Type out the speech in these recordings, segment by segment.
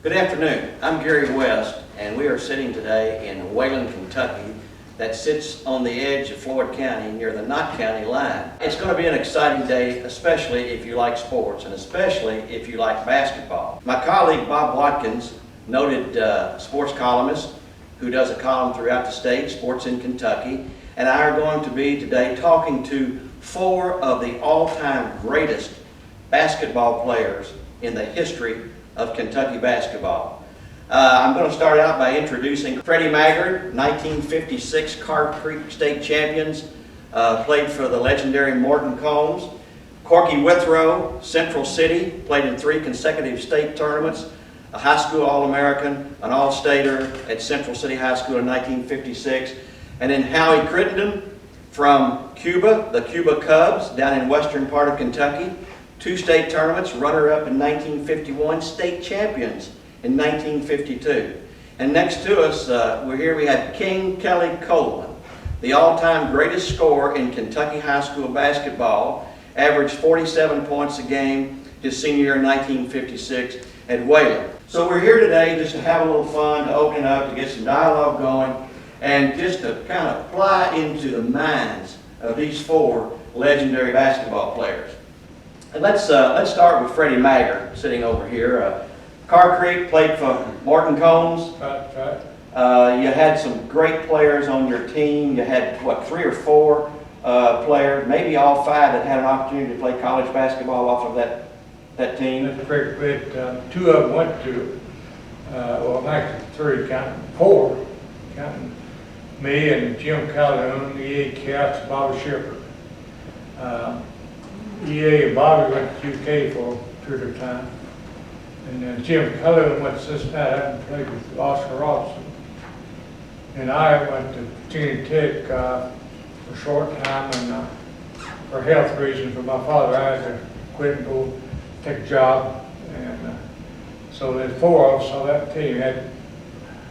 Good afternoon. I'm Gary West, and we are sitting today in Wayland, Kentucky, that sits on the edge of Floyd County near the Knott County line. It's going to be an exciting day, especially if you like sports, and especially if you like basketball. My colleague Bob Watkins, noted sports columnist who does a column throughout the state, Sports in Kentucky, and I are going to be today talking to four of the all-time greatest basketball players in the history of Kentucky basketball. I'm going to start out by introducing Freddie Maggard, 1956 Carr Creek State champions, played for the legendary Morton Combs. Corky Withrow, Central City, played in 3 consecutive state tournaments, a high school All-American, an All-Stater at Central City High School in 1956. And then Howie Crittenden from Cuba, the Cuba Cubs down in western part of Kentucky. 2 state tournaments, runner-up in 1951, state champions in 1952. And next to us, we have King Kelly Coleman, the all-time greatest scorer in Kentucky high school basketball, averaged 47 points a game his senior year in 1956 at Wayland. So we're here today just to have a little fun, to open up, to get some dialogue going, and just to kind of fly into the minds of these 4 legendary basketball players. And let's start with Freddie Maggard, sitting over here. Carr Creek, played for Morton Combs. Right. You had some great players on your team. You had, what, 3 or 4 players, maybe all 5 that had an opportunity to play college basketball off of that team? That's correct. But 2 of them went to, well, actually 3, counting 4, counting me and Jim Calhoun, E.A. Katz, Bobby Shepard. E.A. and Bobby went to UK for a period of time. And Jim Calhoun went to Cincinnati and played with Oscar Robinson. And I went to Virginia Tech for a short time, and for health reasons, for my father, I had to quit and go take a job. And so there's 4 of us on that team had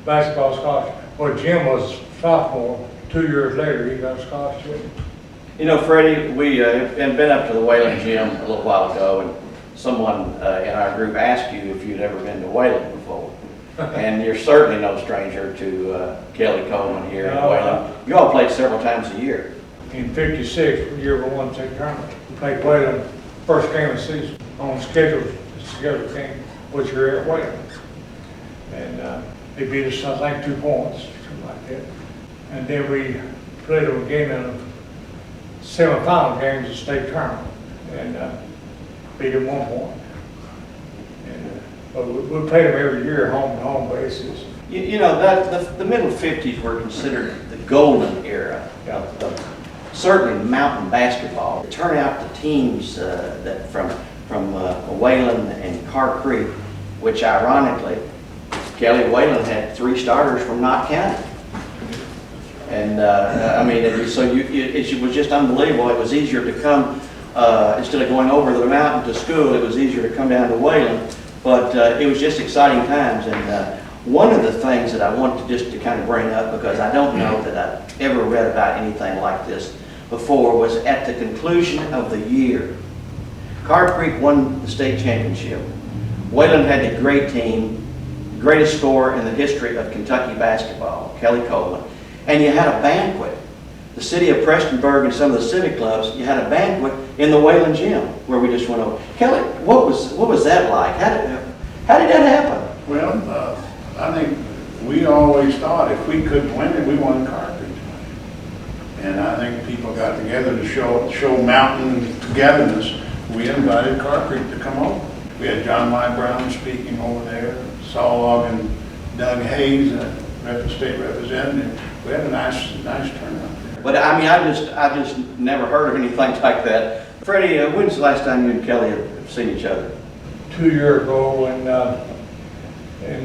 basketball scholarship. Well, Jim was sophomore. 2 years later, he got a scholarship. You know, Freddie, we had been up to the Wayland gym a little while ago, and someone in our group asked you if you'd ever been to Wayland before. And you're certainly no stranger to Kelly Coleman here in Wayland. You all played several times a year. In '56, the year we won state tournament, we played Wayland first game of the season on schedule game, which you're at Wayland. And they beat us, I think, 2 points, something like that. And then we played them again in a semifinal games of state tournament, and beat them 1 point. And but we played them every year, home basis. You know, the middle 50s were considered the golden era of certainly mountain basketball. Turn out the teams that from Wayland and Carr Creek, which ironically, Kelly Wayland had 3 starters from Knott County. And I mean, it was just unbelievable. It was easier to come, instead of going over the mountain to school, it was easier to come down to Wayland. But it was just exciting times. And one of the things that I wanted to kind of bring up, because I don't know that I've ever read about anything like this before, was at the conclusion of the year, Carr Creek won the state championship. Wayland had a great team, greatest scorer in the history of Kentucky basketball, Kelly Coleman. And you had a banquet. The city of Prestonburg and some of the civic clubs, you had a banquet in the Wayland gym where we just went over. Kelly, what was that like? How did that happen? Well, I think we always thought if we couldn't win it, we wanted Carr Creek to win it. And I think people got together to show mountain togetherness. We invited Carr Creek to come over. We had John Y. Brown speaking over there, Saul and Doug Hayes, state representative. We had a nice turnout there. But I mean, I just never heard of anything like that. Freddie, when's the last time you and Kelly have seen each other? 2 years ago, and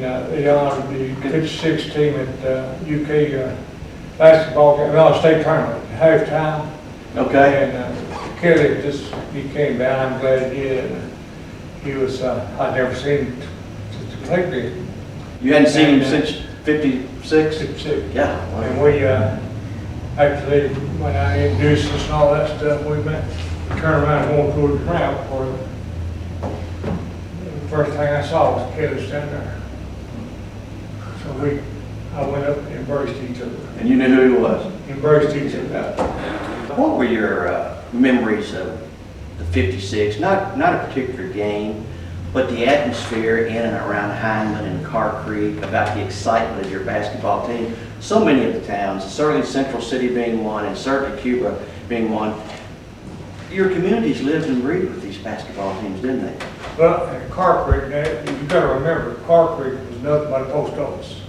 they honored the 56 team at UK basketball game, well, state tournament, halftime. Okay. And Kelly he came down. I'm glad he did. And he was I'd never seen him to play big. You hadn't seen him since 56? 56. Yeah. And we actually, when I introduced us and all that stuff, we met, turned around and going toward the ramp for the first thing I saw was Kelly standing there. So I went up and embraced each other. And you knew who he was? Embraced each other. What were your memories of the 56? Not a particular game, but the atmosphere in and around Hindman and Car Creek, about the excitement of your basketball team. So many of the towns, certainly Central City being one, and certainly Cuba being one, your communities lived and breathed with these basketball teams, didn't they? Well, at Car Creek, now, you gotta remember, Car Creek was nothing but a post office.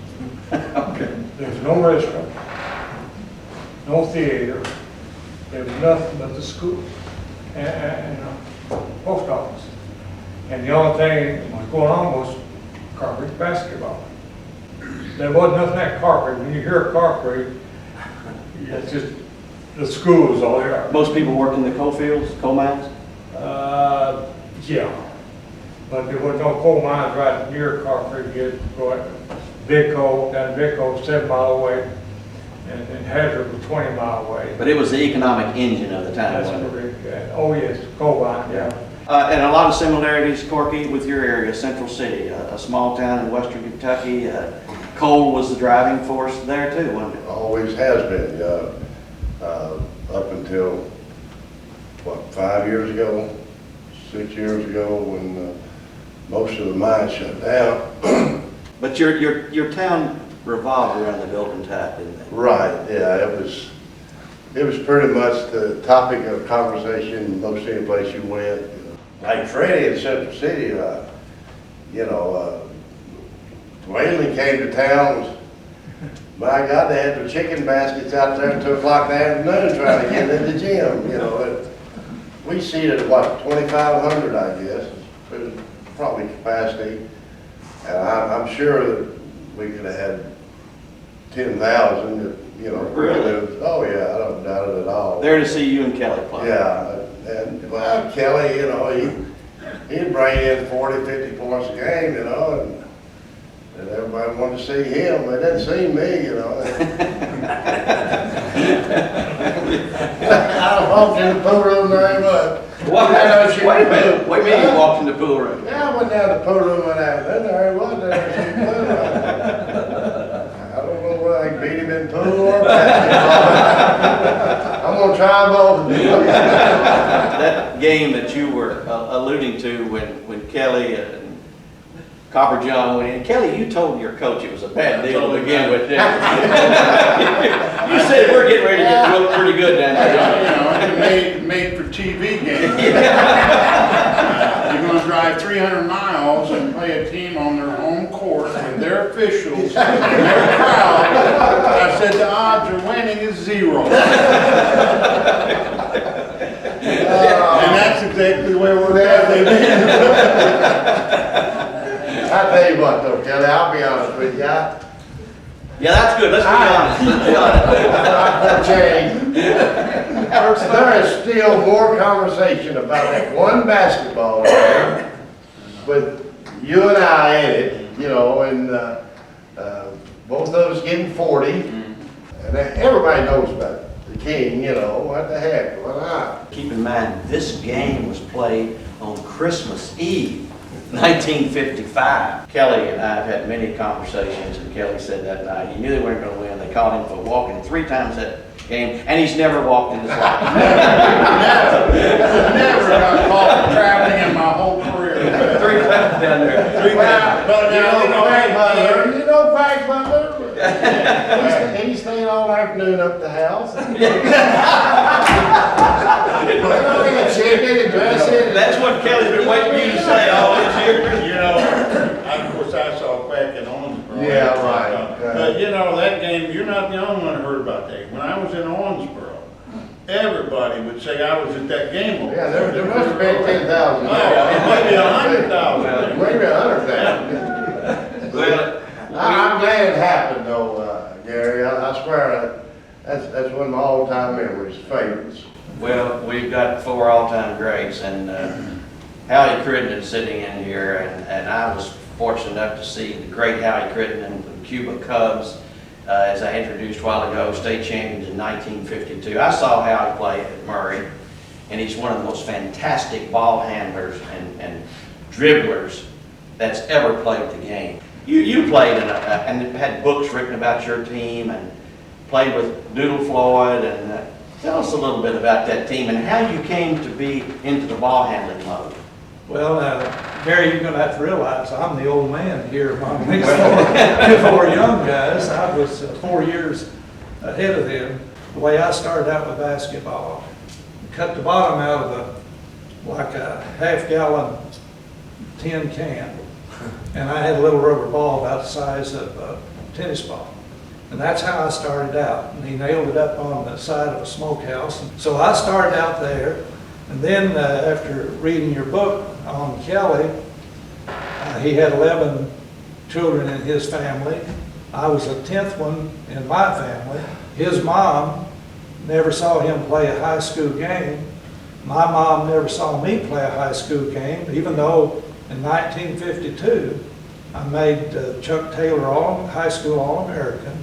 Okay. There was no restaurant, no theater, there was nothing but the school and post office. And the only thing that was going on was Car Creek basketball. There wasn't nothing at Car Creek. When you hear Car Creek, it's just the school is all there. Most people worked in the coal fields, coal mines? Yeah. But there was no coal mines right near Car Creek yet. Vicko, down Vicko, 7 miles away, and Hazard was 20 miles away. But it was the economic engine of the town, That's wasn't it? correct. Yeah. Oh yes, coal mine. Yeah. And a lot of similarities, Corky, with your area, Central City, a small town in western Kentucky. Coal was the driving force there too, wasn't it? Always has been, up until, what, 5 years ago, 6 years ago, when most of the mines shut down. But your town revolved around the Golden Tide, didn't it? Right, yeah, it was pretty much the topic of conversation most any place you went. Like Freddie in Central City, Wayland came to town. My God, they had the chicken baskets out there at 2 o'clock in the afternoon trying to get in the gym, We seated, what, 2,500, I guess, probably capacity. And I'm sure that we could have had 10,000, Really? Oh yeah, I don't doubt it at all. There to see you and Kelly play. Yeah, and well, Kelly, he'd bring in 40, 50 points a game, and everybody wanted to see him. They didn't see me, I walked in the pool room very much. Wait a minute, you walked in the pool room? Yeah, I went down to the pool room and out. Then there he was there. I don't know whether I beat him in pool or basketball. I'm gonna try both. That game that you were alluding to when Kelly and Copper John went in. Kelly, you told your coach it was a bad deal to begin with, didn't you? You said we're getting ready to get pretty good down there. It's a made-for-TV game. You're going to drive 300 miles and play a team on their home court with their officials and their crowd. I said the odds of winning is 0. And that's exactly the way we're at. I tell you what though, Kelly, I'll be honest with you. Yeah, that's good. Let's be honest. There is still more conversation about that one basketball game with you and I in it, and both of us getting 40. And everybody knows about the King, what the heck, why not? Keep in mind, this game was played on Christmas Eve. 1955. Kelly and I have had many conversations, and Kelly said that night he knew they weren't going to win. They called him for walking 3 times that game, and he's never walked in his life. Never got caught for traveling in my whole career. 3 times down there. 3 times. But Frank Butler, he stayed all afternoon up the house. That's what Kelly's been waiting for you to say all this year. Of course, I saw Quack in Owensboro. Yeah, right. But that game, you're not the only one who heard about that. When I was in Owensboro, everybody would say I was at that game. Yeah, there must have been 10,000. Maybe 100,000. Maybe 100,000. Well, I'm glad it happened though, Gary. I swear that's one of my all-time memories, favorites. Well, we've got 4 all-time greats, and Howie Crittenden sitting in here, and I was fortunate enough to see the great Howie Crittenden from Cuba Cubs, as I introduced a while ago, state champions in 1952. I saw Howie play at Murray, and he's one of the most fantastic ball handlers and dribblers that's ever played the game. You played and had books written about your team and played with Doodle Floyd, and tell us a little bit about that team and how you came to be into the ball handling mode. Well, Gary, you're going to have to realize I'm the old man here among these four young guys. I was 4 years ahead of them. The way I started out with basketball, cut the bottom out of like a half-gallon tin can, and I had a little rubber ball about the size of a tennis ball. And that's how I started out. And he nailed it up on the side of a smokehouse. So I started out there, and then after reading your book on Kelly, he had 11 children in his family. I was the 10th one in my family. His mom never saw him play a high school game. My mom never saw me play a high school game, even though in 1952 I made Chuck Taylor High School All-American,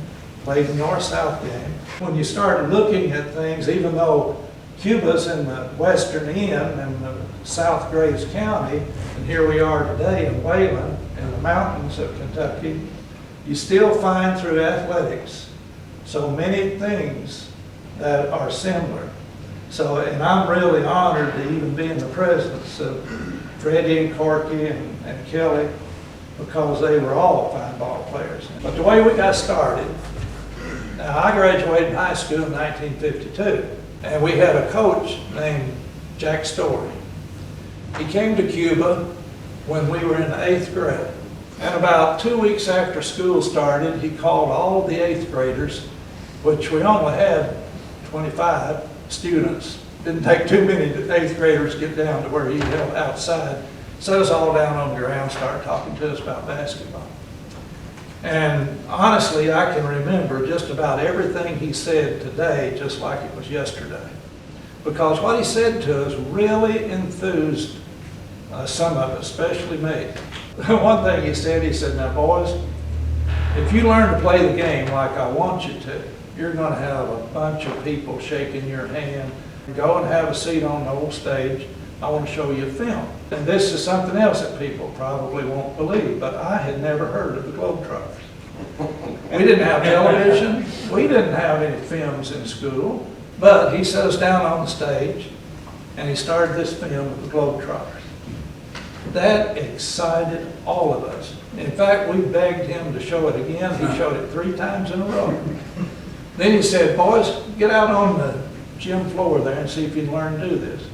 played the North-South game. When you start looking at things, even though Cuba's in the western end and the South Graves County, and here we are today in Wayland, in the mountains of Kentucky, you still find through athletics so many things that are similar. So, and I'm really honored to even be in the presence of Freddie and Corky and Kelly, because they were all fine ball players. But the way we got started, now I graduated high school in 1952, and we had a coach named Jack Story. He came to Cuba when we were in the 8th grade. And about 2 weeks after school started, he called all of the 8th graders, which we only had 25 students. Didn't take too many 8th graders to get down to where he held outside. Set us all down on the ground, started talking to us about basketball. And honestly, I can remember just about everything he said today, just like it was yesterday. Because what he said to us really enthused some of us, especially me. One thing he said, now boys, if you learn to play the game like I want you to, you're going to have a bunch of people shaking your hand. Go and have a seat on the old stage. I want to show you a film. And this is something else that people probably won't believe, but I had never heard of the Globetrotters. We didn't have television. We didn't have any films in school. But he set us down on the stage, and he started this film with the Globetrotters. That excited all of us. In fact, we begged him to show it again. He showed it 3 times in a row. Then he said, boys, get out on the gym floor there and see if you can learn to do this.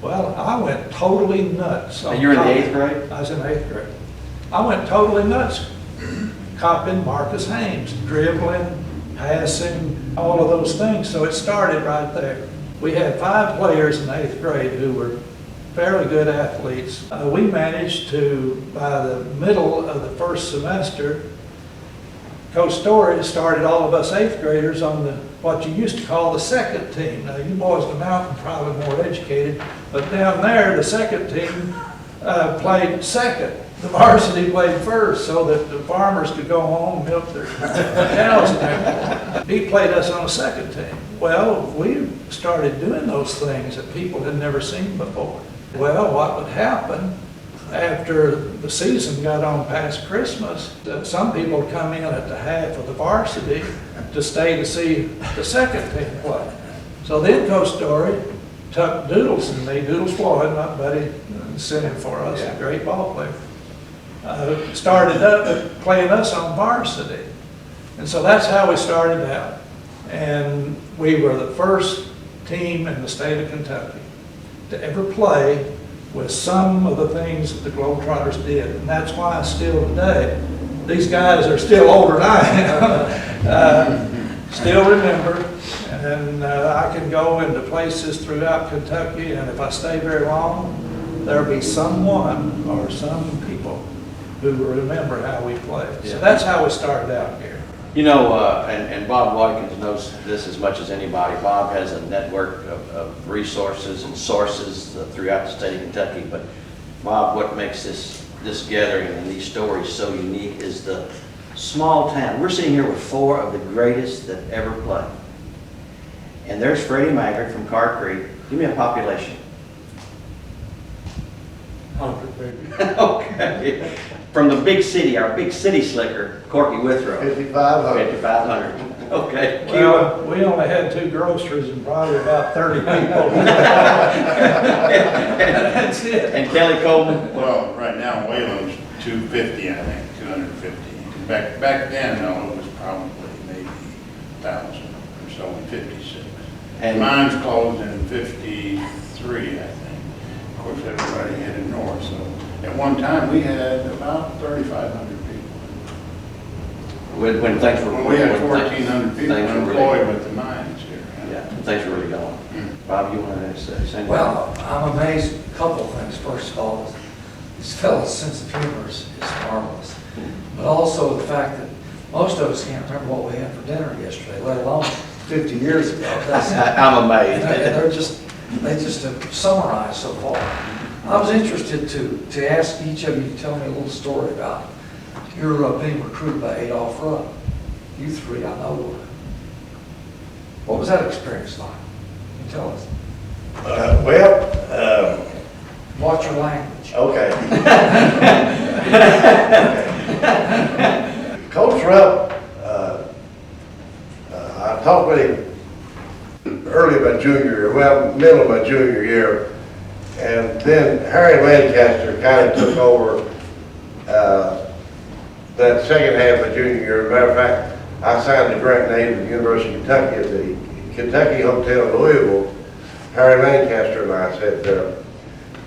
Well, I went totally nuts. And you're in the 8th grade? I was in 8th grade. I went totally nuts, copying Marcus Haynes, dribbling, passing, all of those things. So it started right there. We had 5 players in 8th grade who were fairly good athletes. We managed to, by the middle of the first semester, Coach Story started all of us 8th graders on what you used to call the second team. Now, you boys in the mountain probably more educated, but down there, the second team played second. The varsity played first so that the farmers could go home and milk their cows and everything. He played us on the second team. Well, we started doing those things that people had never seen before. Well, what would happen after the season got on past Christmas, some people would come in at the half of the varsity to stay to see the second team play. So then Coach Story took Doodles and me, Doodles Floyd, my buddy, sent him for us, a great ball player, started up playing us on varsity. And so that's how we started out. And we were the first team in the state of Kentucky to ever play with some of the things that the Globetrotters did. And that's why still today, these guys are still older than I am, still remember. And I can go into places throughout Kentucky, and if I stay very long, there'll be someone or some people who will remember how we played. So that's how we started out here. You know, and Bob Watkins knows this as much as anybody. Bob has a network of resources and sources throughout the state of Kentucky. But Bob, what makes this gathering and these stories so unique is the small town. We're sitting here with 4 of the greatest that ever played. And there's Freddie Maggard from Car Creek. Give me a population. 100 maybe. Okay. From the big city, our big city slicker, Corky Withrow. 5,500. 5,500. Okay. Well, we only had 2 groceries and probably about 30 people. That's it. And Kelly Coleman? Well, right now, Wayland's 250, I think, 250. Back then, though, it was probably maybe 1,000 or so in 56. And Mine's closed in 53, I think. Of course, everybody headed north, so at one time, we had about 3,500 people. when things were. Well, we had when 1,400 people things were employed really- with the mines here. Yeah, things were really going. Bob, you want to say something? Well, I'm amazed, a couple of things. First of all, this fellow's sense of humor is marvelous. But also the fact that most of us can't remember what we had for dinner yesterday, let alone 50 years ago. I'm amazed. And they just have summarized so far. I was interested to ask each of you to tell me a little story about your being recruited by Adolph Rupp. You three, I know were. What was that experience like? Can you tell us? Well, Watch your language. okay. Coach Rupp, I talked with him early in my junior year, well, middle of my junior year, and then Harry Lancaster kind of took over that second half of junior year. As a matter of fact, I signed a grant name to the University of Kentucky at the Kentucky Hotel in Louisville. Harry Lancaster and I sat there.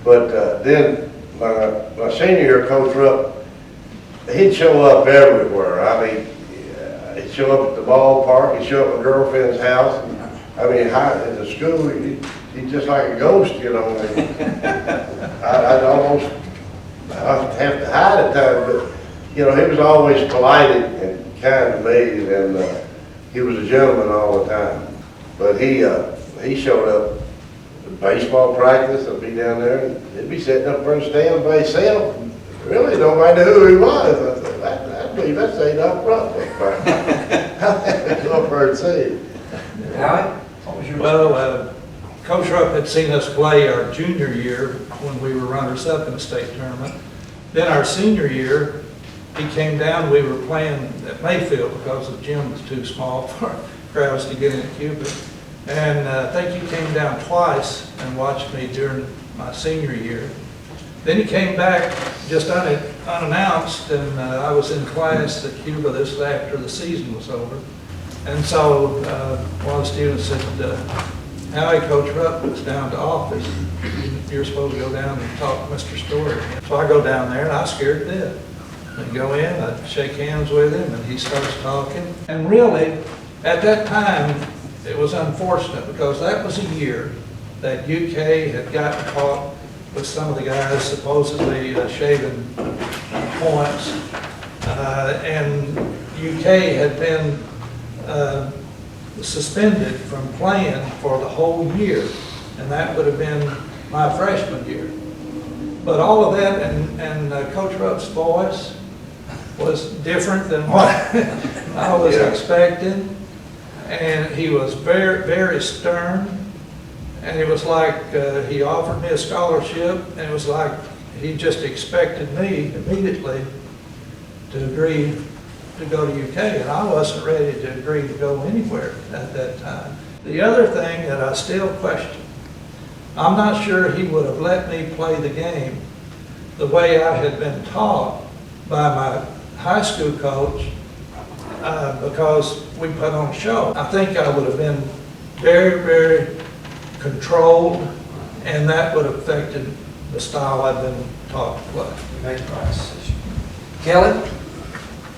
But then my senior year, Coach Rupp, he'd show up everywhere. I mean, he'd show up at the ballpark, he'd show up at my girlfriend's house. I mean, at the school, he's just like a ghost, you know. I'd almost have to hide at times, but, you know, he was always polite and kind to me, and he was a gentleman all the time. But he showed up at baseball practice, I'd be down there, and he'd be sitting up front stand by himself. Really, nobody knew who he was. I said, I believe that's Adolph Rupp. I'd go up there and see him. Howie, what was your Well, Coach Rupp had seen us play our junior year when we were runners-up in the state tournament. Then our senior year, he came down, we were playing at Mayfield because the gym was too small for crowds to get in at Cupid. And I think he came down twice and watched me during my senior year. Then he came back just unannounced, and I was in class at Cuba. This was after the season was over. And so one of the students said, Howie, Coach Rupp was down to office. You're supposed to go down and talk to Mr. Story. So I go down there, and I was scared to death. I go in, I shake hands with him, and he starts talking. And really, at that time, it was unfortunate because that was a year that UK had gotten caught with some of the guys supposedly shaving points. And UK had been suspended from playing for the whole year, and that would have been my freshman year. But all of that, and Coach Rupp's voice was different than what I was expecting, and he was very, very stern. And it was like he offered me a scholarship, and it was like he just expected me immediately to agree to go to UK, and I wasn't ready to agree to go anywhere at that time. The other thing that I still question, I'm not sure he would have let me play the game the way I had been taught by my high school coach because we put on a show. I think I would have been very, very controlled, and that would have affected the style I've been taught to play. You made the right decision. Kelly,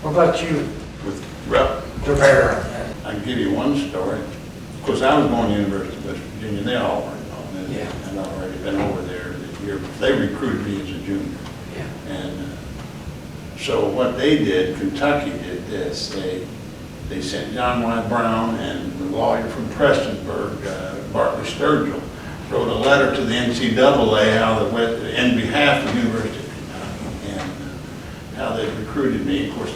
what about you? With Rupp, Preparing. I can give you one story. Of course, I was going to University of West Virginia, they all were involved. Yeah. I'd already been over there the year. They recruited me as a junior. Yeah. And so what they did, Kentucky did this. They sent John Y. Brown and the lawyer from Prestonsburg, Bartley Sturgill, wrote a letter to the NCAA in behalf of the University of Kentucky and how they recruited me. Of course,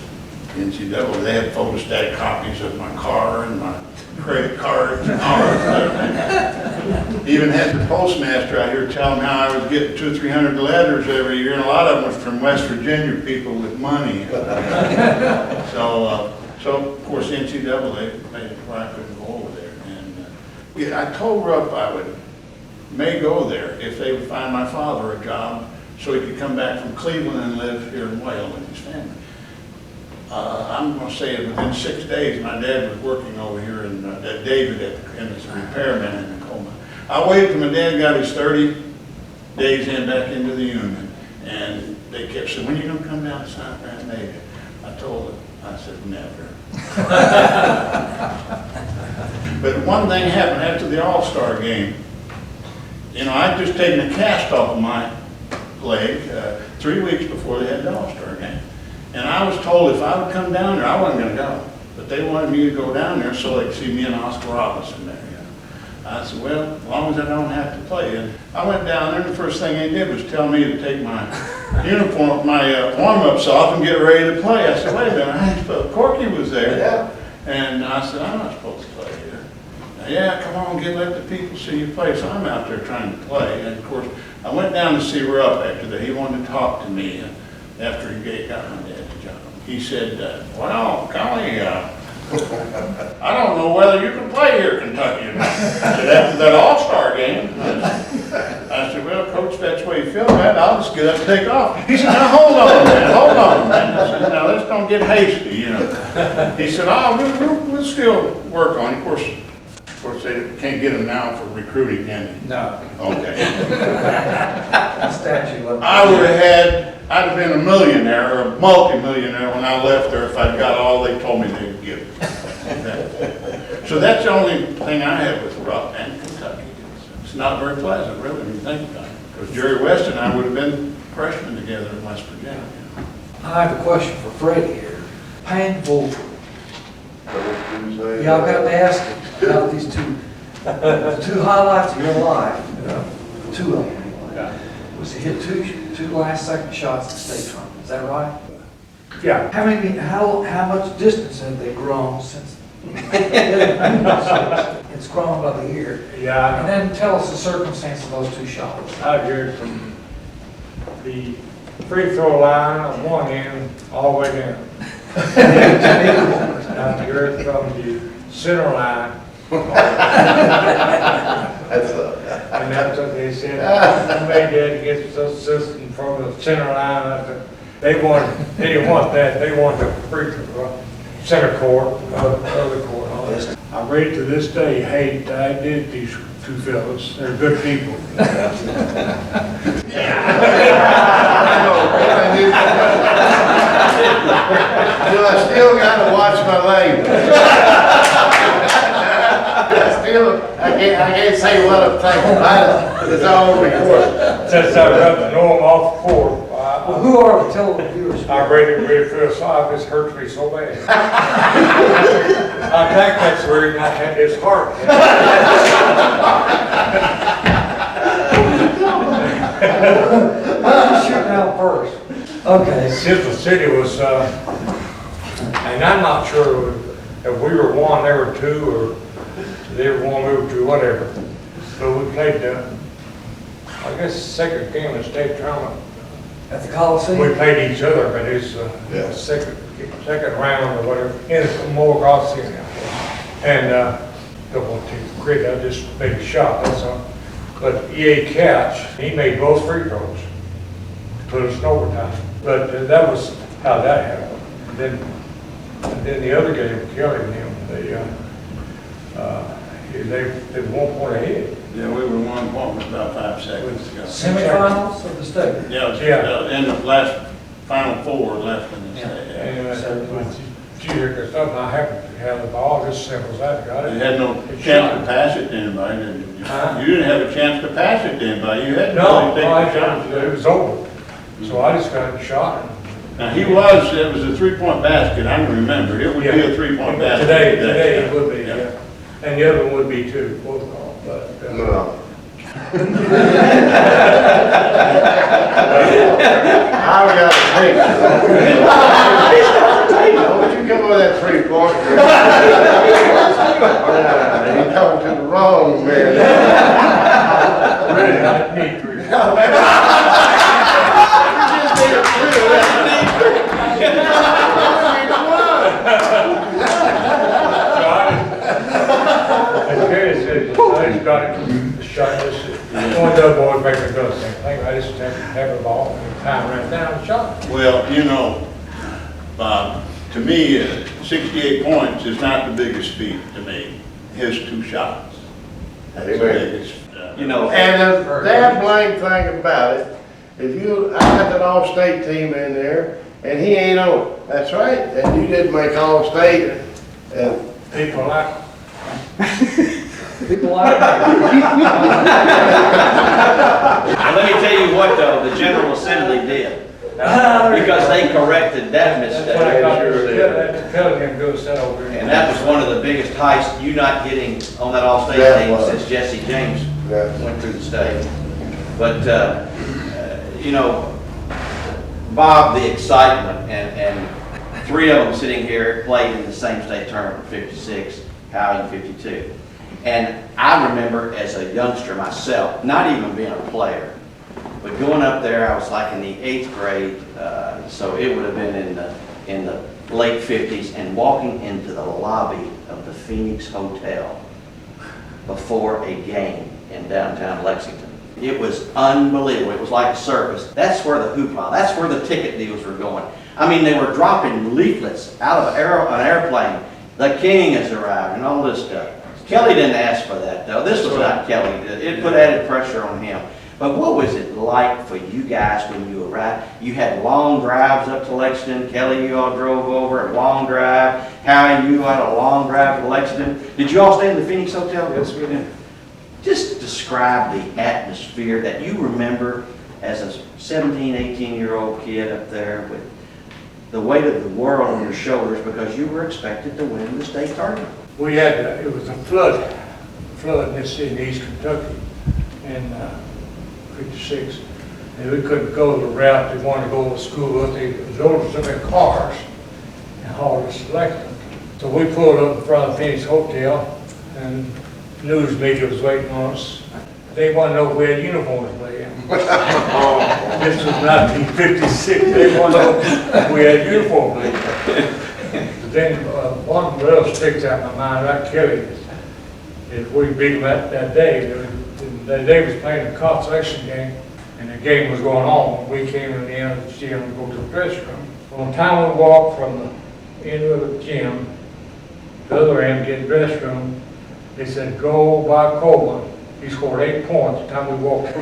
NCAA. They had photostatic copies of my car and my credit cards and all that. Even had the postmaster out here telling me how I was getting 200 or 300 letters every year, and a lot of them was from West Virginia people with money. So of course NCAA made it where I couldn't go over there. And yeah, I told Rupp I may go there if they would find my father a job so he could come back from Cleveland and live here in Whalen with his family. I'm going to say within 6 days, my dad was working over here in David as a repairman in Coleman. I waited till my dad got his 30 days in back into the union, and they kept saying, when are you going to come down to South Grand Navy? I told them, I said, never. But one thing happened after the All-Star game. You know, I'd just taken a cast off of my leg 3 weeks before they had the All-Star game. And I was told if I would come down there, I wasn't going to go. But they wanted me to go down there so they could see me and Oscar Robinson there. You know. I said, well, as long as I don't have to play. And I went down there, and the first thing they did was tell me to take my uniform, my warm-ups off and get ready to play. I said, wait a minute, Corky was there. Yeah. And I said, I'm not supposed to play here. Yeah, come on, let the people see you play. So I'm out there trying to play. And of course, I went down to see Rupp after that. He wanted to talk to me after he got my dad the job. He said, well, Kelly, I don't know whether you can play here in Kentucky or not. I said, after that All-Star game. I said, well, Coach, that's the way you feel, man. I'll just get up and take off. He said, now, hold on, man. Hold on, man. I said, now, let's don't get hasty, you know. He said, oh, we'll still work on it. Of course, they can't get him now for recruiting, can they? No. Okay. Statue. I'd have been a millionaire or a multi-millionaire when I left there if I'd got all they told me they would give. So that's the only thing I have with Rupp and Kentucky. It's not very pleasant, really, when you think about it. Because Jerry West and I would have been freshmen together in West Virginia. I have a question for Freddie here. Painful. Yeah, I've got to ask you about these two highlights of your life. Two of them anyway. Was to hit two last-second shots at the state tournament. Is that right? Yeah. How much distance have they grown since? It's grown by the year. Yeah. And then tell us the circumstance of those two shots. Out here from the free throw line on one end all the way down. Out here from the center line. And that's what they said. You made that against the system from the center line. They didn't want that. They wanted the free throw center court, other court. All this. I really to this day hate I did these two fellas. They're good people. I still gotta watch my language. I can't say what I'm thinking. It's all recorded. Since I got to know them off the court, Well, who are the televiewers? I really feel sorry. This hurts me so bad. I think that's where he had his heart. Who's shooting out first? Okay. Central City was, and I'm not sure if we were one, they were two, or they were one, we were two, whatever. But we played, I guess, the second game of the state tournament. At the Coliseum? We played each other, but it's second round or whatever, in more Coliseum. And don't want to take credit, I just made a shot, that's all. But E.A. Couch, he made both free throws to put us in overtime. But that was how that happened. And then the other game, Kelly and him, they were 1 point ahead. Yeah, we were 1 point with about 5 seconds ago. Semifinals of the state? Yeah, in the last Final Four left in the state. And because something I happened to have the ball as simple as that got it. You had no chance to pass it to anybody, did you? You didn't have a chance to pass it to anybody. You had to really take the shot. It was over. So I just got a shot. Now, it was a 3-point basket, I can remember. It would be a 3-point basket. Today it would be, yeah. And the other one would be too, both of them, but. No. I've got a picture. As Gary said, I just got it from the shot. One of the boys make me do the same thing. I just have a ball and time right down and shot. Well, you know, Bob, to me, 68 points is not the biggest feat to me. His 2 shots. That's the biggest. You know, And the damn blame thing about it, I got that all-state team in there, and he ain't on it. That's right, and you didn't make all-state, and People like, People like and let me tell you what though, the General Assembly did. Because they corrected that that's what I mistake. got to tell him, go set over here. And that was one of the biggest heists, you not getting on that all-state That team was. since Jesse James Yeah. went through the state. But, you know, Bob, the excitement, and 3 of them sitting here played in the same state tournament, 56, Howie 52. And I remember as a youngster myself, not even being a player, but going up there, I was like in the 8th grade, so it would have been in the late 50s, and walking into the lobby of the Phoenix Hotel before a game in downtown Lexington. It was unbelievable. It was like a circus. That's where the hoopla, that's where the ticket deals were going. I mean, they were dropping leaflets out of an airplane. The king has arrived and all this stuff. Kelly didn't ask for that, though. This was not Kelly. It put added pressure on him. But what was it like for you guys when you arrived? You had long drives up to Lexington. Kelly, you all drove over, a long drive. Howie, you had a long drive to Lexington. Did you all stay in the Phoenix Hotel? Yes, we did. Just describe the atmosphere that you remember as a 17, 18-year-old kid up there with the weight of the world on your shoulders because you were expected to win the state tournament. We had, it was a flood in this city in East Kentucky in 56. And we couldn't go the route they wanted to go to school. They loaded us in cars and hauled us to Lexington. So we pulled up in front of the Phoenix Hotel and news media was waiting on us. They wanted to know if we had uniforms to play in. This was 1956. They wanted to know if we had uniforms to play in. Then one little sticks out in my mind, right, Kelly, is we beat them that day. They was playing a consolation game, and the game was going on. We came in the end of the gym to go to the dressing room. By the time we walked from the end of the gym to the other end, get the dressing room, they said, "Go by Coleman." He scored 8 points the time we walked.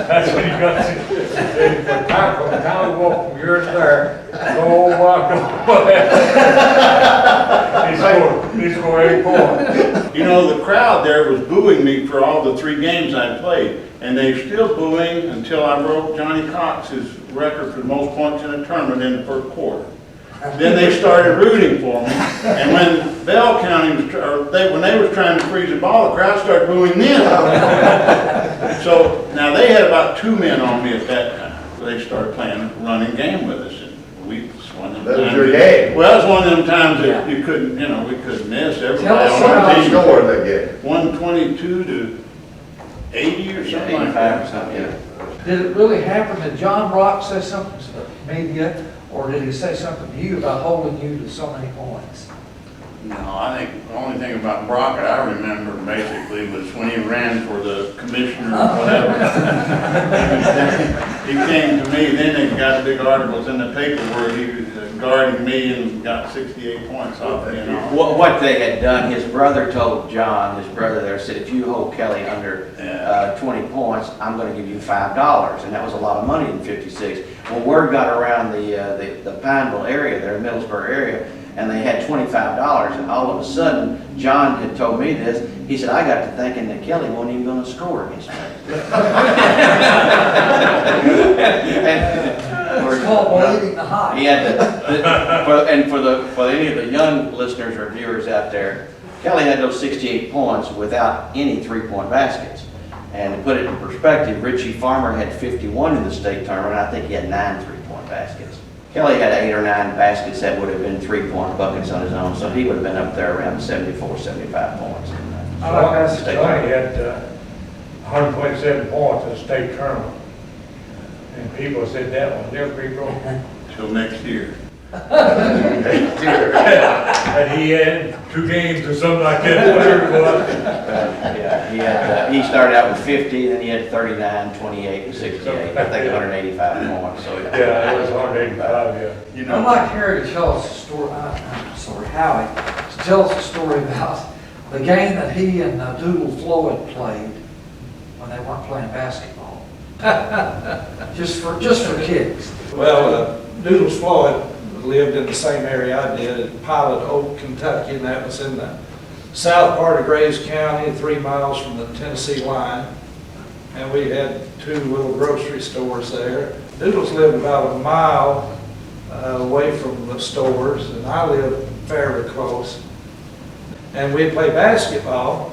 That's when he got to. From the time we walked from here to there, go by Coleman. He scored 8 points. You know, the crowd there was booing me for all the 3 games I played, and they're still booing until I broke Johnny Cox's record for the most points in a tournament in the first quarter. Then they started rooting for me, and when Bell County was, when they was trying to freeze the ball, the crowd started booing them. So now they had about 2 men on me at that time. They started playing a running game with us, and we one of them that was times- your game. Well, it was one of them times that you couldn't, you know, we couldn't miss. Everybody Tell us on about our How team scored that game? 122 to 80 or something like 85 or that. something, yeah. Did it really happen? Did John Rock say something to the media, or did he say something to you about holding you to so many points? No, I think the only thing about Brockett I remember basically was when he ran for the commissioner or whatever. He came to me, then they got big articles in the paper where he was guarding me and got 68 points off me and all. What they had done, his brother told John, his brother there, said, if you hold Kelly under 20 points, I'm going to give you $5. And that was a lot of money in 56. Well, word got around the Pineville area there, Middlesboro area, and they had $25. And all of a sudden, John had told me this. He said, I got to thinking that Kelly wasn't even going to score against me. It's called believing the hype. He had for any of the young listeners or viewers out there, Kelly had those 68 points without any 3-point baskets. And to put it in perspective, Richie Farmer had 51 in the state tournament. I think he had 9 3-point baskets. Kelly had 8 or 9 baskets that would have been 3-point buckets on his own, so he would have been up there around 74, 75 points. I like that. Johnny had 127 points in the state tournament. And people said that one, their people, till next year. And he had 2 games or something like that, whatever it was. Yeah, he started out with 50, then he had 39, 28, and 68. I think 185 points, so. Yeah, it was 185, yeah. You I'd know, like Harry to tell us a story, I'm sorry, Howie, to tell us a story about the game that he and Doodle Floyd played when they weren't playing basketball. Just for kicks. Well, Doodles Floyd lived in the same area I did, at Pilot Oak, Kentucky, and that was in the south part of Graves County, 3 miles from the Tennessee line. And we had 2 little grocery stores there. Doodles lived about a mile away from the stores, and I lived fairly close. And we'd play basketball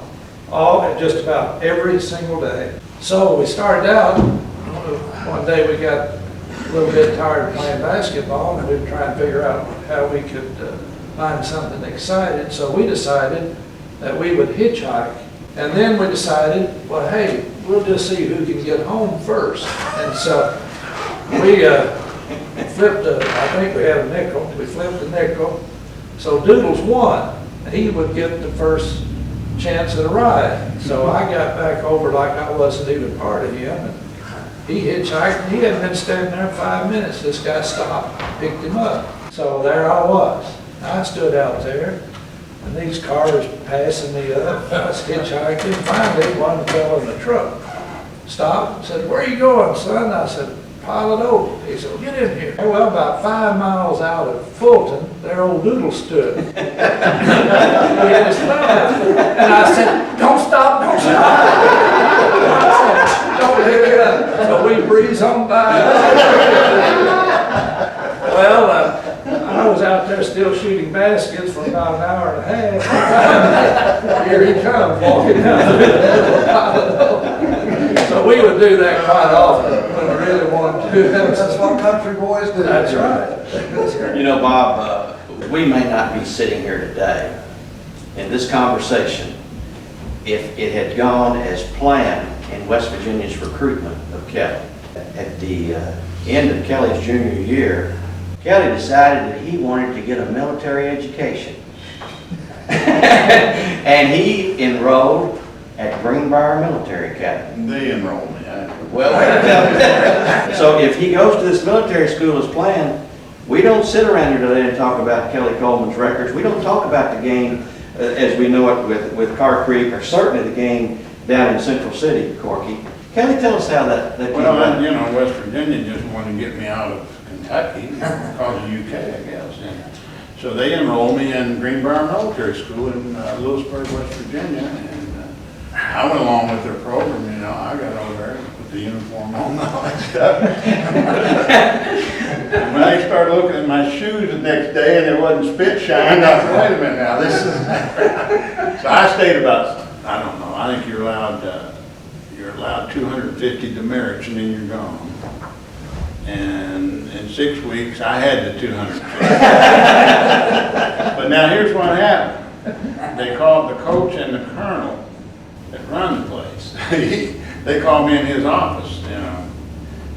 just about every single day. So we started out, one day we got a little bit tired of playing basketball, and we were trying to figure out how we could find something exciting. So we decided that we would hitchhike. And then we decided, well, hey, we'll just see who can get home first. And so we flipped I think we had a nickel. We flipped a nickel. So Doodles won. He would get the first chance at a ride. So I got back over like I wasn't even part of him. And he hitchhiked, and he hadn't been standing there 5 minutes. This guy stopped, picked him up. So there I was. I stood out there, and these cars passing me up. I was hitchhiking. Finally, one fell in the truck. Stopped and said, "Where are you going, son?" I said, "Pilot Oak." He said, "Well, get in here." Well, about 5 miles out of Fulton, there old Doodle stood. He had his thumb out. And I said, "Don't stop, don't stop." Don't pick it up. So we breeze on by. Well, I was out there still shooting baskets for about an hour and a half. Here he comes, walking down the middle. So we would do that quite often when we really wanted to. That's what country boys do. That's right. You know, Bob, we may not be sitting here today in this conversation if it had gone as planned in West Virginia's recruitment of Kelly. At the end of Kelly's junior year, Kelly decided that he wanted to get a military education. And he enrolled at Greenbrier Military Academy. they enrolled me. Well, so if he goes to this military school as planned, we don't sit around here today and talk about Kelly Coleman's records. We don't talk about the game as we know it with Car Creek, or certainly the game down in Central City, Corky. Kelly, tell us how that came Well, about. you know, West Virginia just wanted to get me out of Kentucky because of UK, I guess. And so they enrolled me in Greenbrier Military School in Lewisburg, West Virginia. And I went along with their program, you know. I got over there, put the uniform on and all that stuff. And when they started looking at my shoes the next day and there wasn't spit shine, I said, wait a minute now, this is... So I stayed about, I don't know, I think you're allowed 250 demerits and then you're gone. And in 6 weeks, I had the 250. But now here's what happened. They called the coach and the colonel that run the place. They called me in his office, you know.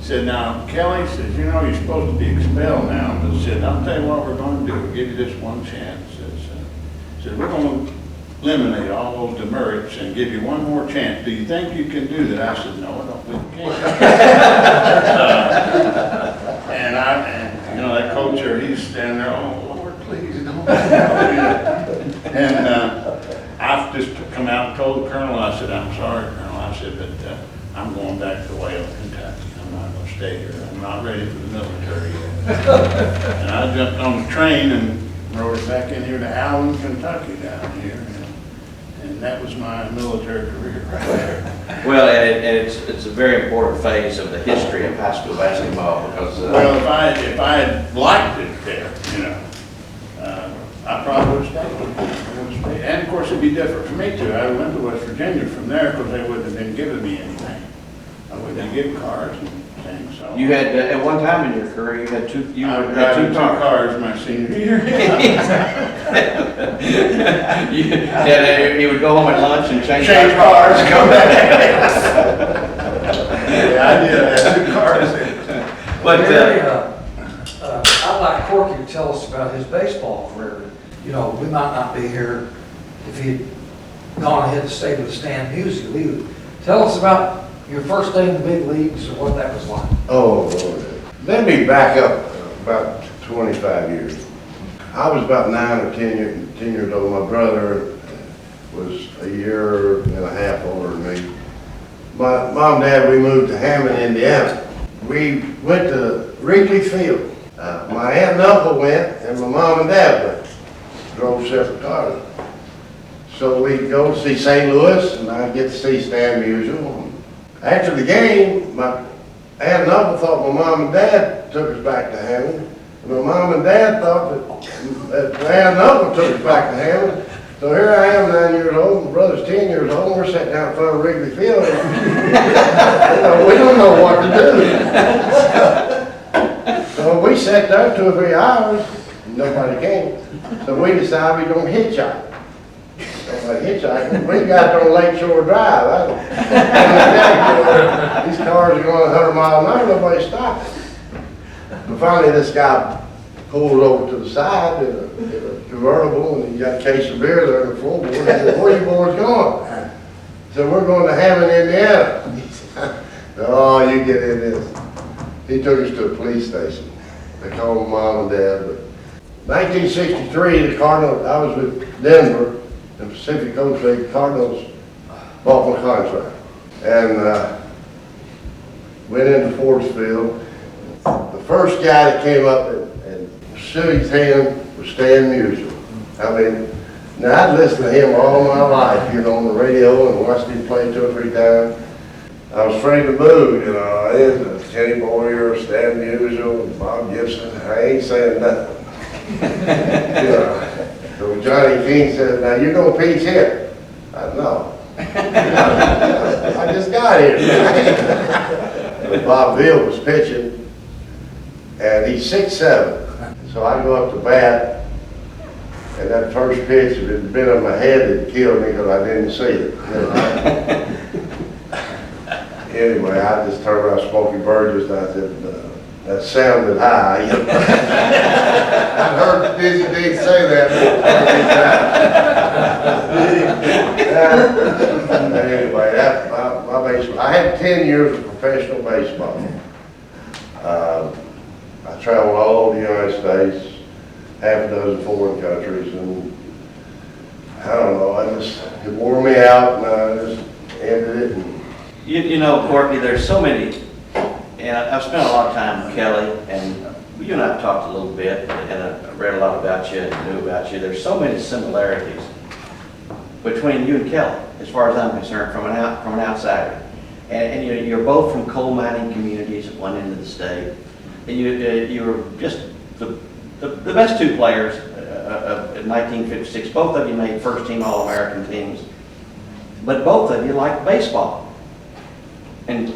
Said, now, Kelly says, you know, you're supposed to be expelled now. But said, I'll tell you what we're going to do. We'll give you this one chance. Said, we're going to eliminate all those demerits and give you one more chance. Do you think you can do that? I said, no, I don't think you can. And you know, that coach there, he's standing there, oh, Lord, please don't. And I just come out and told the colonel, I said, I'm sorry, Colonel. I said, but I'm going back to Wayland, Kentucky. I'm not going to stay here. I'm not ready for the military yet. And I jumped on the train and rode it back in here to Allen, Kentucky down here. And that was my military career right there. Well, and it's a very important phase of the history of high school basketball because... Well, if I had liked it there, you know, I probably would have stayed. And of course, it'd be different for me too. I went to West Virginia from there because they wouldn't have been giving me anything. I wouldn't have given cars and things, so. You had, at one time in your career, you had two two cars. cars my senior year. He would go home at lunch and change cars, come back. Yeah, I did, I had 2 cars. But, I'd like Corky to tell us about his baseball career. You know, we might not be here if he'd gone ahead and stayed with the Stan Musial either. Tell us about your first day in the big leagues and what that was like. Oh, Lord. Let me back up about 25 years. I was about 9 or 10 years old. My brother was a year and a half older than me. My mom and dad, we moved to Hammond, Indiana. We went to Wrigley Field. My aunt and uncle went, and my mom and dad went. Drove separate cars. So we'd go see St. Louis, and I'd get to see Stan Musial. After the game, my aunt and uncle thought my mom and dad took us back to Hammond. And my mom and dad thought that my aunt and uncle took us back to Hammond. So here I am, 9 years old, my brother's 10 years old, and we're sitting out in front of Wrigley Field. And, we don't know what to do. So we sat there 2 or 3 hours, and nobody came. So we decided we're going to hitchhike. We got on Lakeshore Drive. These cars are going 100 miles an hour, nobody stopped. But finally, this guy pulled over to the side in a convertible, and he got a case of beer there in the floorboard. He said, "Where you boys going?" So we're going to Hammond, Indiana. He said, "Oh, you get in this." He took us to a police station. They called my mom and dad. But 1963, the Cardinals, I was with Denver, the Pacific Coast League. Cardinals bought my contract. And went into Fordsfield. The first guy that came up and shook his hand was Stan Musial. I mean, now I'd listened to him all my life, you know, on the radio and watched him play 2 or 3 times. I was afraid to move, you know. There's Kenny Boyer, Stan Musial, Bob Gibson. I ain't saying nothing. You know. So Johnny King said, "Now you're going to pitch here." I said, "No." I just got here. And Bob Veal was pitching, and he's 6'7". So I go up to bat, and that first pitch, if it had been on my head, it'd killed me because I didn't see it. You know? Anyway, I just turned around Smokey Burgess, and I said, "That sounded high." You know? I heard Dizzy Dean say that. Anyway, that's my baseball. I had 10 years of professional baseball. I traveled all over the United States, half a dozen foreign countries, and I don't know, it wore me out, and I just ended it. And You know, Corky, there's so many, and I've spent a lot of time with Kelly, and you and I have talked a little bit, and I've read a lot about you and knew about you. There's so many similarities between you and Kelly, as far as I'm concerned, from an outsider. And you're both from coal mining communities at one end of the state. And you were just the best 2 players in 1956. Both of you made first-team All-American teams. But both of you liked baseball. And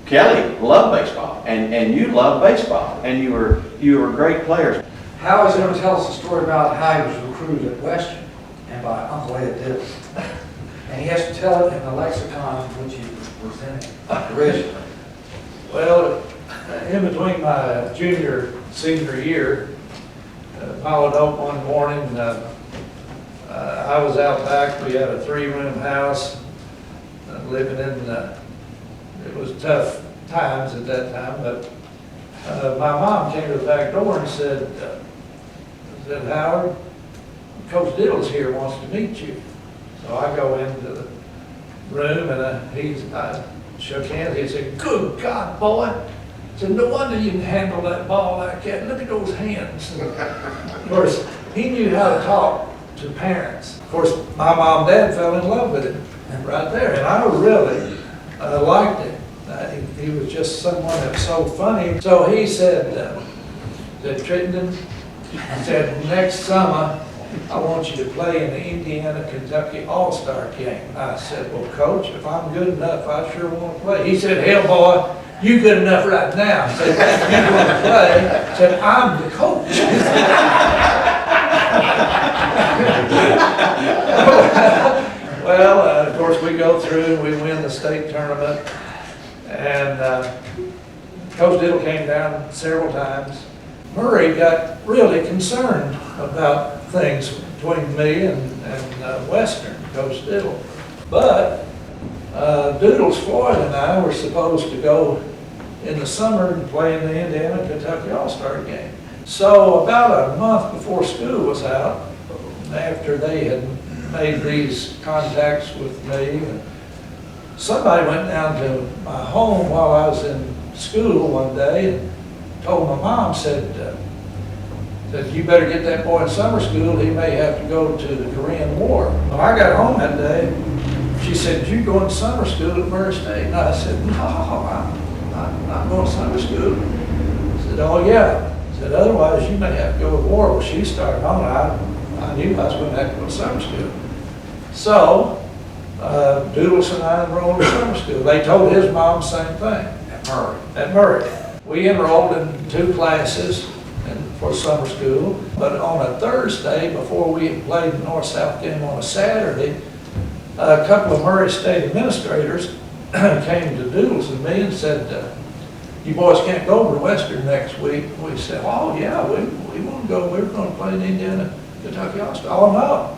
Kelly loved baseball, and you loved baseball, and you were great players. Howie's going to tell us a story about how he was recruited at Western and by Uncle Ed Dillon. And he has to tell it in the lexicon which he was presenting originally. Well, in between my senior year, followed up one morning, I was out back. We had a 3-room house, living in, it was tough times at that time, but my mom came to the back door and said, "Howard, Coach Diddle's here, wants to meet you." So I go into the room, and I shook hands. He said, "Good God, boy." I said, "No wonder you can handle that ball like that. Look at those hands." And of course, he knew how to talk to parents. Of course, my mom and dad fell in love with him right there, and I really liked him. He was just someone that was so funny. So he said, "Crittenden," he said, "next summer, I want you to play in the Indiana-Kentucky All-Star game." I said, "Well, Coach, if I'm good enough, I sure want to play." He said, "Hell, boy, you good enough right now." I said, "You want to play?" I said, "I'm the coach." Well, of course, we go through and we win the state tournament. And Coach Diddle came down several times. Murray got really concerned about things between me and Western, Coach Diddle. But Doodles Floyd and I were supposed to go in the summer and play in the Indiana-Kentucky All-Star game. So about a month before school was out, after they had made these contacts with me, somebody went down to my home while I was in school one day and told my mom, said, you better get that boy in summer school, he may have to go to the Korean War. When I got home that day, she said, you go in summer school at Murray State? And I said, no, I'm not going to summer school. She said, oh yeah. I said, otherwise you may have to go to war. Well, she started on it. I knew I was going to have to go to summer school. So, Doodles and I enrolled in summer school. They told his mom the same thing. At Murray. We enrolled in 2 classes for summer school, but on a Thursday, before we played the North-South game on a Saturday, a couple of Murray State administrators came to Doodles and me and said, you boys can't go over to Western next week. We said, oh yeah, we want to go. We're going to play in Indiana, Kentucky All-Star. Oh no.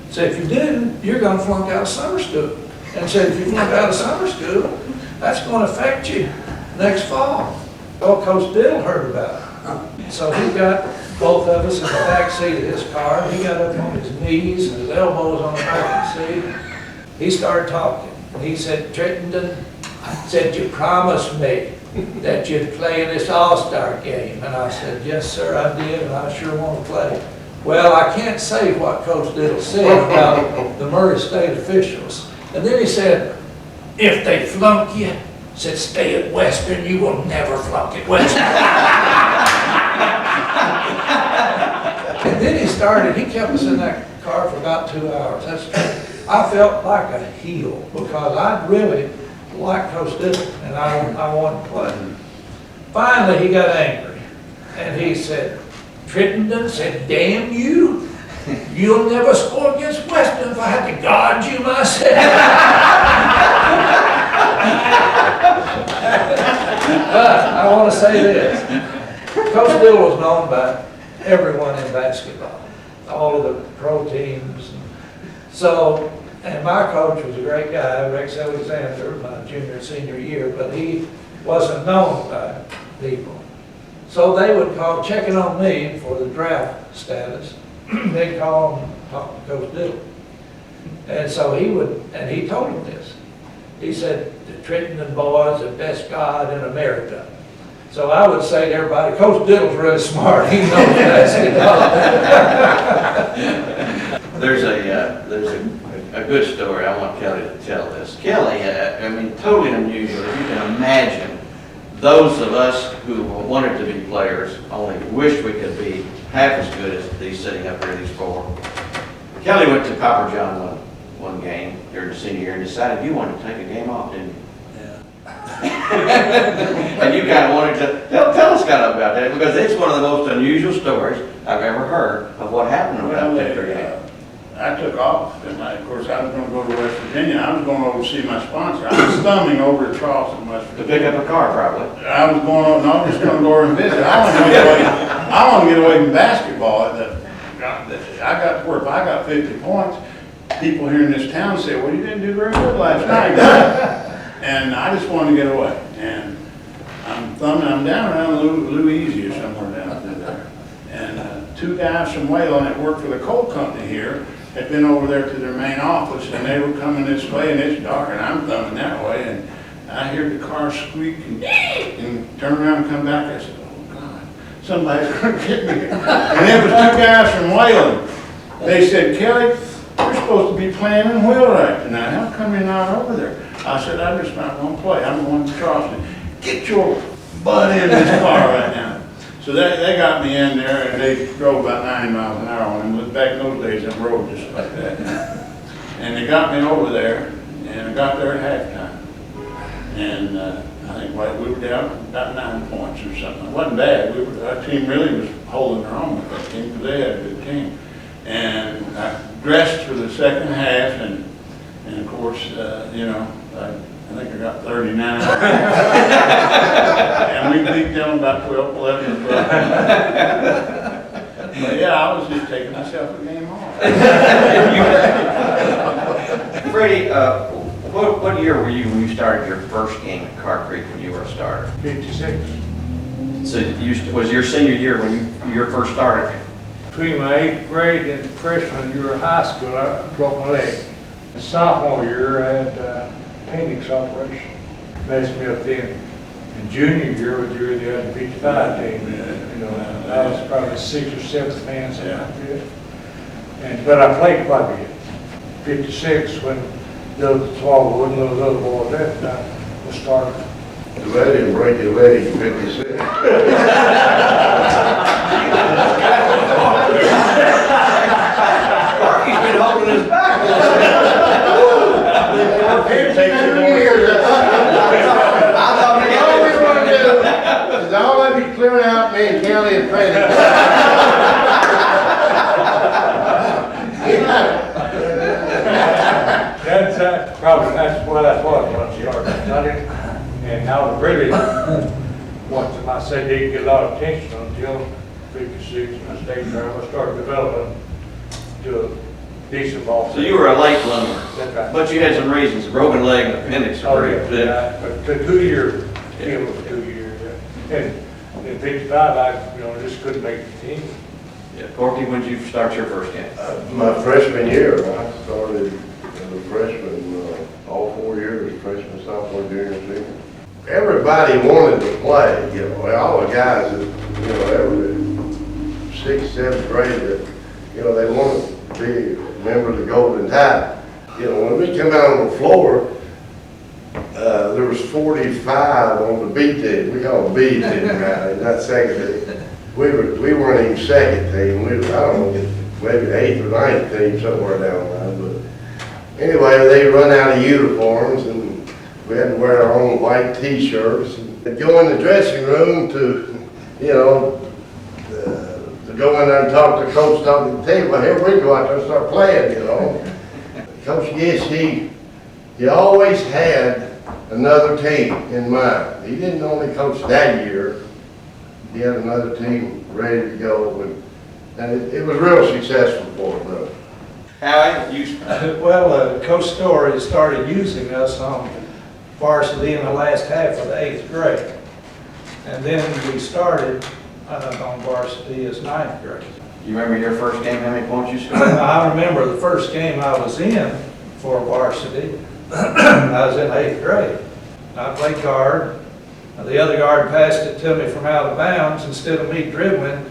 Said, if you didn't, you're going to flunk out of summer school. And said, if you flunk out of summer school, that's going to affect you next fall. Well, Coach Diddle heard about it. So he got both of us in the back seat of his car. He got up on his knees and his elbows on the back of the seat. He started talking. He said, Crittenden, said, you promised me that you'd play in this All-Star game. And I said, yes, sir, I did, and I sure want to play. Well, I can't say what Coach Diddle said about the Murray State officials. And then he said, if they flunk you, said, stay at Western, you will never flunk at Western. And then he kept us in that car for about 2 hours. I felt like a heel because I really liked Coach Diddle and I wanted to play. Finally, he got angry and he said, Crittenden, said, damn you, you'll never score against Western if I had to guard you myself. But I want to say this, Coach Diddle was known by everyone in basketball, all of the pro teams. So, and my coach was a great guy, Rex Alexander, my junior and senior year, but he wasn't known by people. So they would call, checking on me for the draft status, they'd call and talk to Coach Diddle. And so he would, and he told him this. He said, the Crittenden boys, the best God in America. So I would say to everybody, Coach Diddle's really smart. He knows basketball. There's a good story. I want Kelly to tell this. Kelly, I mean, totally unusual. If you can imagine, those of us who wanted to be players only wished we could be half as good as these sitting up here, these 4. Kelly went to Copper John one game during the senior year and decided you wanted to take a game off, didn't you? And you kind of wanted to tell us kind of about that, because it's one of the most unusual stories I've ever heard of what happened on that particular game. I took off, and of course I was going to go to West Virginia. I was going over to see my sponsor. I was thumbing over to Charleston, West Virginia. To pick up a car, probably. I was going over, no, just going to go over and visit. I want to get away from basketball. I got to work. If I got 50 points, people here in this town say, well, you didn't do very good last night. And I just wanted to get away. And I'm down around Louisiana or somewhere down through there. And 2 guys from Wayland that worked for the coal company here had been over there to their main office, and they were coming this way, and it's dark, and I'm thumbing that way, and I hear the car squeak and turn around and come back. I said, oh God, somebody's going to get me. And it was 2 guys from Wayland. They said, Kelly, you're supposed to be playing in Wheelwright tonight. How come you're not over there? I said, I'm just not going to play. I'm going to Charleston. Get your butt in this car right now. So they got me in there, and they drove about 90 miles an hour on them. Back in those days, them rode just like that. And they got me over there, and I got there at halftime. And I think we were down about 9 points or something. It wasn't bad. Our team really was holding their own with that team, because they had a good team. And I dressed for the second half, and of course, you know, I think I got 39. And we beat them about 12, 11 or 12. But yeah, I was just taking myself a game off. Freddie, what year were you when you started your first game at Car Creek when you were a starter? 56. So was your senior year when you first started? Between my 8th grade and freshman year of high school, I broke my leg. The sophomore year, I had appendix operation. Messed me up then. And junior year was the year the under 55 team. You know, I was probably the 6th or 7th man, something like that. But I played quite a bit. 56 when those Swallowwood and those other boys left, I was starting. Let him break your leg in 56. Corky's been holding his back. I thought all we want to do is all of you clearing out me and Kelly and Freddie. That's probably, that's what I started. And I was really, once I said didn't get a lot of attention until 56, when I stayed there, I started developing to a decent ball. So you were a late bloomer, That's right. but you had some reasons, broken leg and appendix. Oh, yeah. But the 2 years, it was 2 years. Yeah. And in 55, I, just couldn't make the team. Yeah, Corky, when did you start your first game? My freshman year, I started as a freshman, all 4 years, freshman, sophomore, junior, senior. Everybody wanted to play, all the guys that, they were 6th, 7th grade, that, they wanted to be members of Golden Tide. When we come out on the floor, there was 45 on the B team. We call it B team now, not second team. We weren't even second team. I don't know, maybe 8th or 9th team somewhere down the line. But anyway, they run out of uniforms and we had to wear our own white T-shirts and go in the dressing room to go in there and talk to Coach, talk to the team. Well, here we go out there and start playing, Coach Gish, he always had another team in mind. He didn't only coach that year. He had another team ready to go, and it was real successful for him, though. Howie, you... Well, Coach Story started using us on varsity in the last half of the 8th grade. And then we started on varsity as 9th grade. You remember your first game, how many points you scored? I remember the first game I was in for varsity, I was in 8th grade. I played guard. The other guard passed it to me from out of bounds. Instead of me dribbling,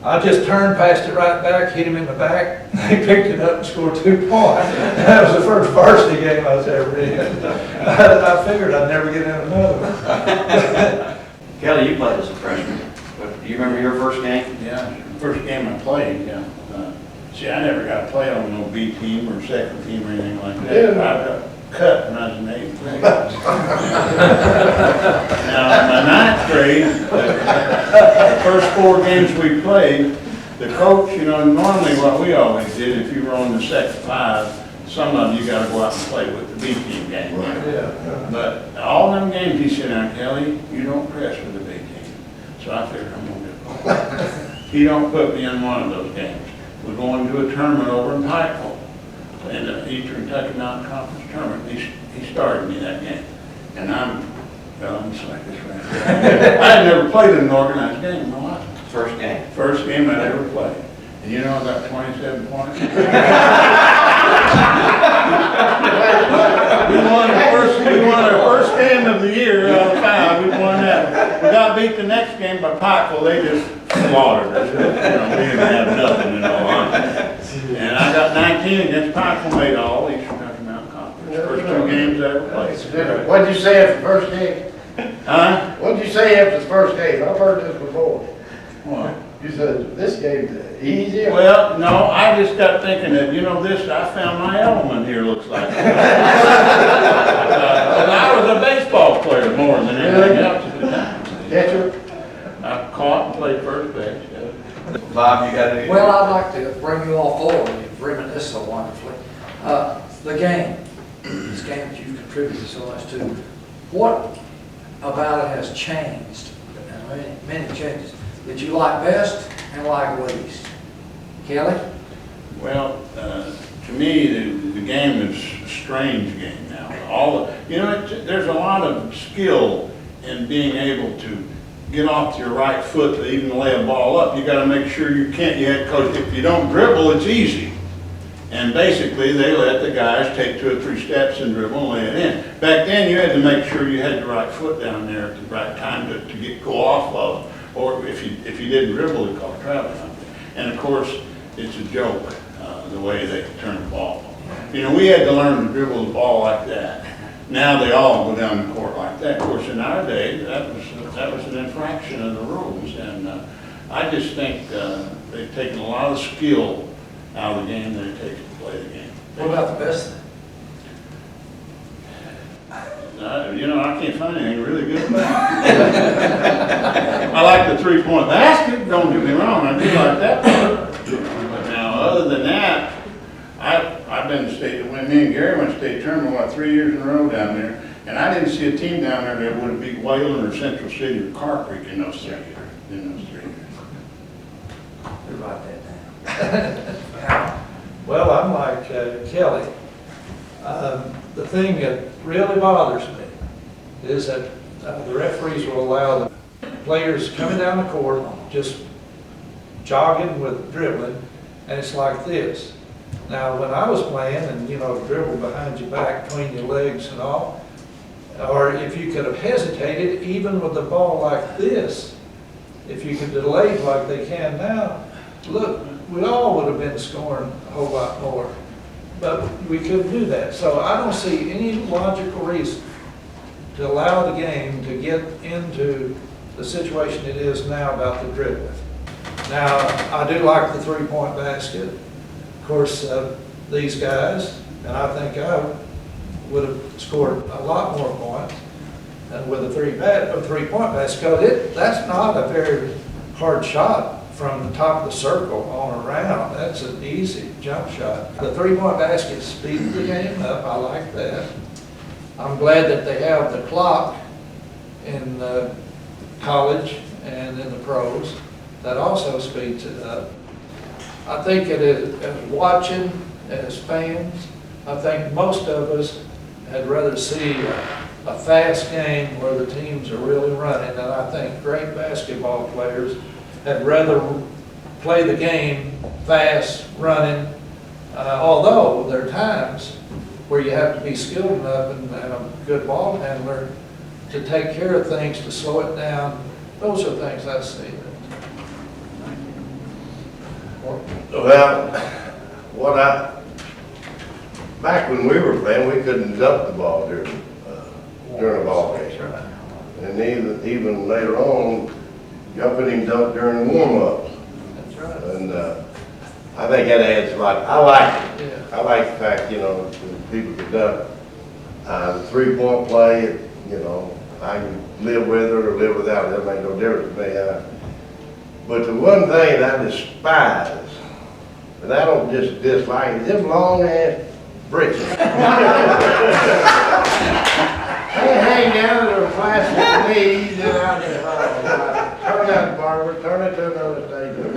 I just turned, passed it right back, hit him in the back. He picked it up and scored 2 points. That was the first varsity game I was ever in. I figured I'd never get in another one. Kelly, you played as a freshman. But do you remember your first game? Yeah, first game I played, yeah. See, I never got to play on no B team or second team or anything like that. Yeah. I got cut when I was in 8th grade. Now, in my 9th grade, the first 4 games we played, the coach, normally what we always did, if you were on the second 5, some of you got to go out and play with the B team game. Right. Yeah. But all them games, he said, now, Kelly, you don't press with the B team. So I figured I'm going to do it. He don't put me in one of those games. We're going to a tournament over in Pikeville, in the Eastern Kentucky Mountain Conference tournament. He started me that game. And I'm just like this right here. I had never played in an organized game in my life. First game. First game I'd ever played. And I got 27 points. We won our first game of the year out of 5. We won that. We got beat the next game by Pikeville. They just slaughtered us. We didn't have nothing in all honesty. And I got 19 against Pikeville, made all Eastern Kentucky Mountain Conference. First 2 games I ever played. What'd you say after the first game? Huh? What'd you say after the first game? I've heard this before. What? You said, this game's easy. Well, no, I just got thinking that, this, I found my element here, looks like. I was a baseball player more than anything else at the time. Catcher? I caught and played first base, yeah. Bob, you got any? Well, I'd like to bring you all forward. You've reminisced so wonderfully. The game, this game that you've contributed so much to, what about it has changed, and many changes, that you like best and like least? Kelly? Well, to me, the game is a strange game now. There's a lot of skill in being able to get off to your right foot to even lay a ball up. You got to make sure you can't, because if you don't dribble, it's easy. And basically, they let the guys take 2 or 3 steps and dribble and lay it in. Back then, you had to make sure you had the right foot down there at the right time to go off of, or if you didn't dribble, it called traveling out there. And of course, it's a joke, the way they turn the ball. We had to learn to dribble the ball like that. Now they all go down the court like that. Of course, in our day, that was an infraction of the rules. And I just think they've taken a lot of skill out of the game that it takes to play the game. What about the best thing? I can't find anything really good about it. I like the 3-point basket, don't get me wrong, I do like that part. But now, other than that, I've been to state, when me and Gary went to state tournament, 3 years in a row down there, and I didn't see a team down there that would have beat Wayland or Central City or Car Creek in those 3 years. We write that down. Well, I'm like Kelly. The thing that really bothers me is that the referees will allow the players coming down the court, just jogging with dribbling, and it's like this. Now, when I was playing, and dribble behind your back, between your legs and all, or if you could have hesitated, even with the ball like this, if you could delay like they can now, look, we all would have been scoring a whole lot more. But we couldn't do that. So I don't see any logical reason to allow the game to get into the situation it is now about the dribbling. Now, I do like the 3-point basket. Of course, these guys, and I think I would have scored a lot more points with a 3-point basket, because that's not a very hard shot from the top of the circle on around. That's an easy jump shot. The 3-point basket speeds the game up. I like that. I'm glad that they have the clock in college and in the pros. That also speeds it up. I think it is, as watching as fans, I think most of us had rather see a fast game where the teams are really running, and I think great basketball players had rather play the game fast, running, although there are times where you have to be skilled enough and a good ball handler to take care of things, to slow it down. Those are things I see. Well, back when we were playing, we couldn't dump the ball during a ball game. And even later on, y'all couldn't even dunk during warm-ups. That's right. And I think that adds a lot. I like it. Yeah. I like the fact, that people could dunk. The 3-point play, I can live with it or live without it. That makes no difference to me. But the one thing that I despise, and I don't just dislike it, them long-ass bricks. They hang down to their plastic knees and I just, turn that barber, turn it to another stage. Them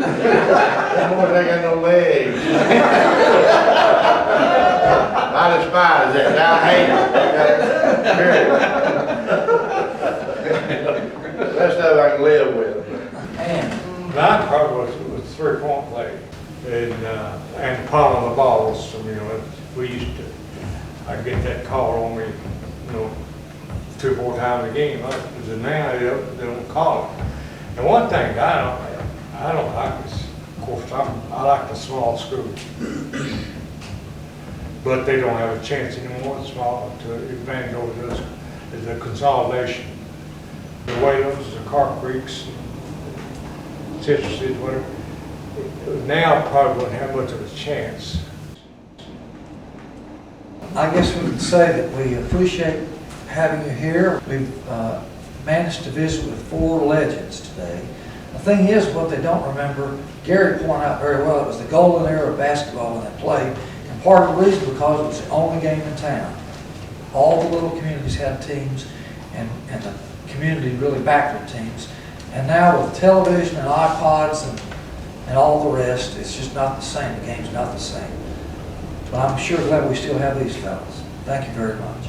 boys ain't got no legs. I despise that. I hate it. That stuff I can live with. And Mine probably was 3-point play and the palm of the balls. We used to, I'd get that call on me, 3 or 4 times a game. Now they don't call it. And one thing I don't like is, of course, I like the small schools, but they don't have a chance anymore. The small to advantage over this is the consolidation. The Waylands, the Car Creeks, Central City, whatever. Now probably wouldn't have much of a chance. I guess we would say that we appreciate having you here. We've managed to visit with 4 legends today. The thing is, what they don't remember, Gary pointed out very well, it was the golden era of basketball when they played, and part of the reason because it was the only game in town. All the little communities had teams, and the community really backed their teams. And now with television and iPods and all the rest, it's just not the same. The game's not the same. But I'm sure glad we still have these fellas. Thank you very much.